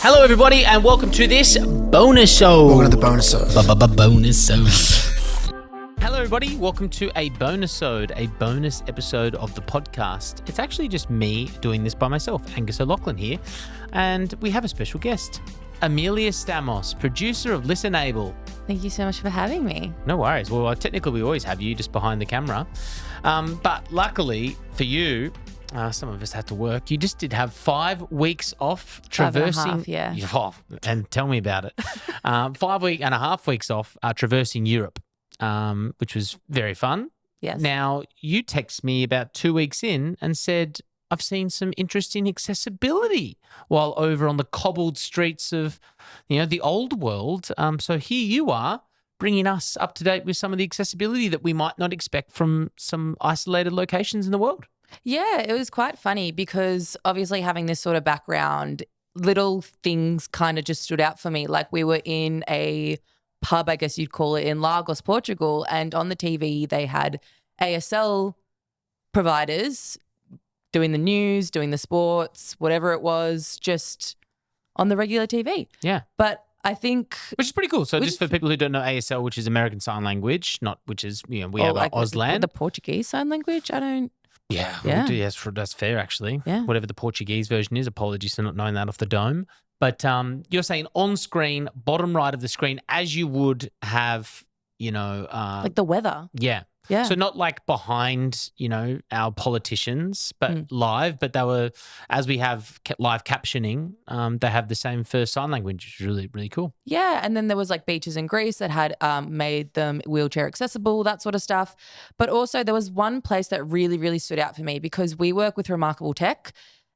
Hello, everybody, and welcome to this bonus show. Welcome to the bonus episode. Bonus show. Hello, everybody. Welcome to a bonus episode of the podcast. It's actually just me doing this by myself, Angus O'Loughlin here, and we have a special guest, Amelia Stamos, producer of Listen Able. Thank you so much for having me. No worries. Well, technically, we always have you just behind the camera, but luckily for you, some of us had to work. You just did have 5 weeks off traversing. 5.5, yeah. Oh, and tell me about it. 5.5 weeks off traversing Europe, which was very fun. Yes. Now, you text me about 2 weeks in and said, I've seen some interesting accessibility while over on the cobbled streets of, the old world. So here you are, bringing us up to date with some of the accessibility that we might not expect from some isolated locations in the world. Yeah, it was quite funny because obviously having this sort of background, little things kind of just stood out for me. Like we were in a pub, I guess you'd call it, in Lagos, Portugal, and on the TV they had ASL providers doing the news, doing the sports, whatever it was, just on the regular TV. Yeah. But I think... Which is pretty cool. So just for people who don't know ASL, which is American Sign Language, we have like Auslan. the Portuguese sign language, I don't... Yeah, Yeah. Yes, that's fair actually. Yeah. Whatever the Portuguese version is, apologies for not knowing that off the dome. But you're saying on screen, bottom right of the screen, as you would have, like the weather. yeah. Yeah. So not like behind, our politicians, but live. But they were, as we have live captioning, they have the same for sign language, which is really, really cool. Yeah, and then there was like beaches in Greece that had made them wheelchair accessible, that sort of stuff. But also there was one place that really, really stood out for me because we work with Remarkable Tech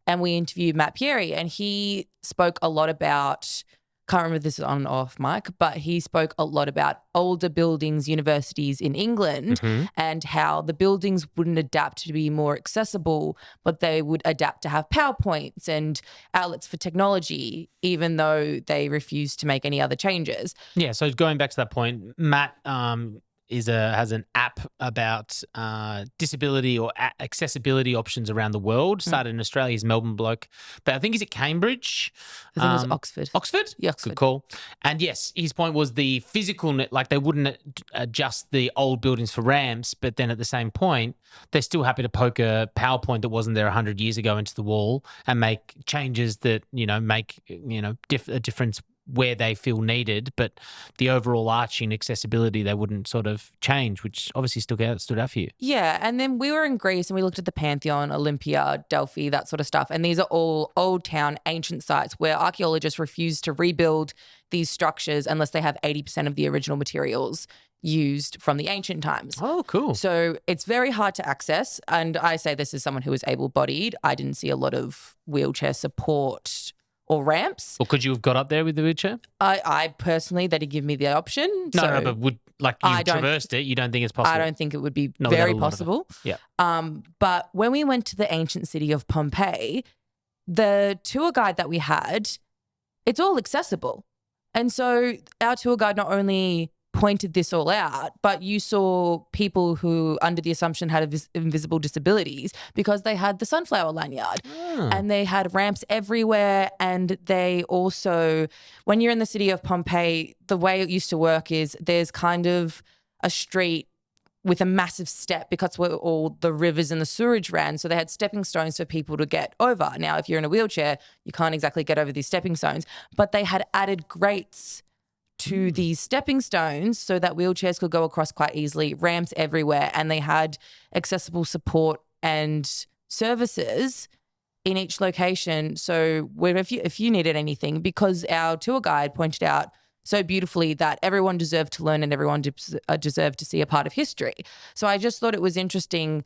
and we interviewed Matt Pieri and he spoke a lot about, can't remember if this is on and off mic, but he spoke a lot about older buildings, universities in England and how the buildings wouldn't adapt to be more accessible, but they would adapt to have PowerPoints and outlets for technology, even though they refused to make any other changes. Yeah, so going back to that point, Matt has an app about disability or accessibility options around the world. Started in Australia, he's a Melbourne bloke, but I think he's at Cambridge. I think it was Oxford. Oxford? Yeah, Oxford. Good call. And yes, his point was the physical, like they wouldn't adjust the old buildings for ramps, but then at the same point, they're still happy to poke a PowerPoint that wasn't there 100 years ago into the wall and make changes that, make, a difference where they feel needed, but the overall arching accessibility they wouldn't sort of change, which obviously stood out for you. Yeah, and then we were in Greece and we looked at the Pantheon, Olympia, Delphi, that sort of stuff, and these are all old town ancient sites where archaeologists refuse to rebuild these structures unless they have 80% of the original materials used from the ancient times. Oh, cool. So it's very hard to access, and I say this as someone who is able-bodied. I didn't see a lot of wheelchair support or ramps. Or could you have got up there with the wheelchair? I personally, they did give me the option. No, but you traversed it, you don't think it's possible? I don't think it would be Not very without a lot of it. possible. Yeah. But when we went to the ancient city of Pompeii, the tour guide that we had, it's all accessible. And so our tour guide not only pointed this all out, but you saw people who, under the assumption, had invisible disabilities because they had the sunflower lanyard and they had ramps everywhere. And they also, when you're in the city of Pompeii, the way it used to work is there's kind of a street with a massive step because where all the rivers and the sewage ran. So they had stepping stones for people to get over. Now, if you're in a wheelchair, you can't exactly get over these stepping stones, but they had added grates to these stepping stones so that wheelchairs could go across quite easily, ramps everywhere, and they had accessible support and services in each location. So if you needed anything, because our tour guide pointed out so beautifully that everyone deserved to learn and everyone deserved to see a part of history. So I just thought it was interesting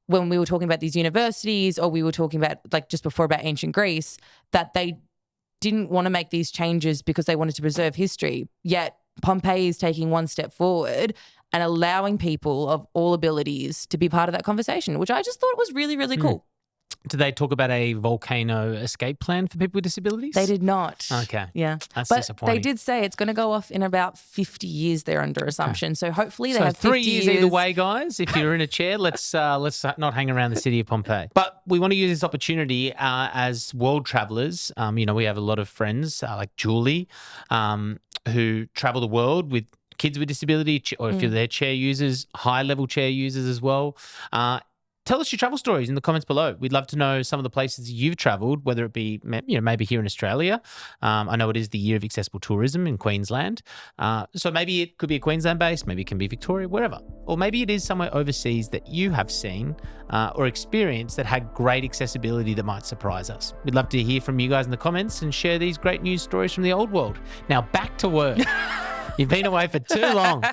when we were talking about these universities, or we were talking about, like just before, about ancient Greece, that they didn't want to make these changes because they wanted to preserve history. Yet Pompeii is taking one step forward and allowing people of all abilities to be part of that conversation, which I just thought was really, really cool. Did they talk about a volcano escape plan for people with disabilities? They did not. Okay. Yeah. That's but disappointing. they did say it's going to go off in about 50 years. They're under assumption. So hopefully they So have 3 50 years either way, guys. If you're in a chair, let's not hang around the city of Pompeii. But we want to use this opportunity as world travelers. We have a lot of friends like Julie, who travel the world with kids with disability, or if you're their chair users, high-level chair users as well. Tell us your travel stories in the comments below. We'd love to know some of the places you've travelled, whether it be maybe here in Australia. I know it is the year of accessible tourism in Queensland. So maybe it could be a Queensland base, maybe it can be Victoria, wherever. Or maybe it is somewhere overseas that you have seen or experienced that had great accessibility that might surprise us. We'd love to hear from you guys in the comments and share these great news stories from the old world. Now back to work. You've been away for too long.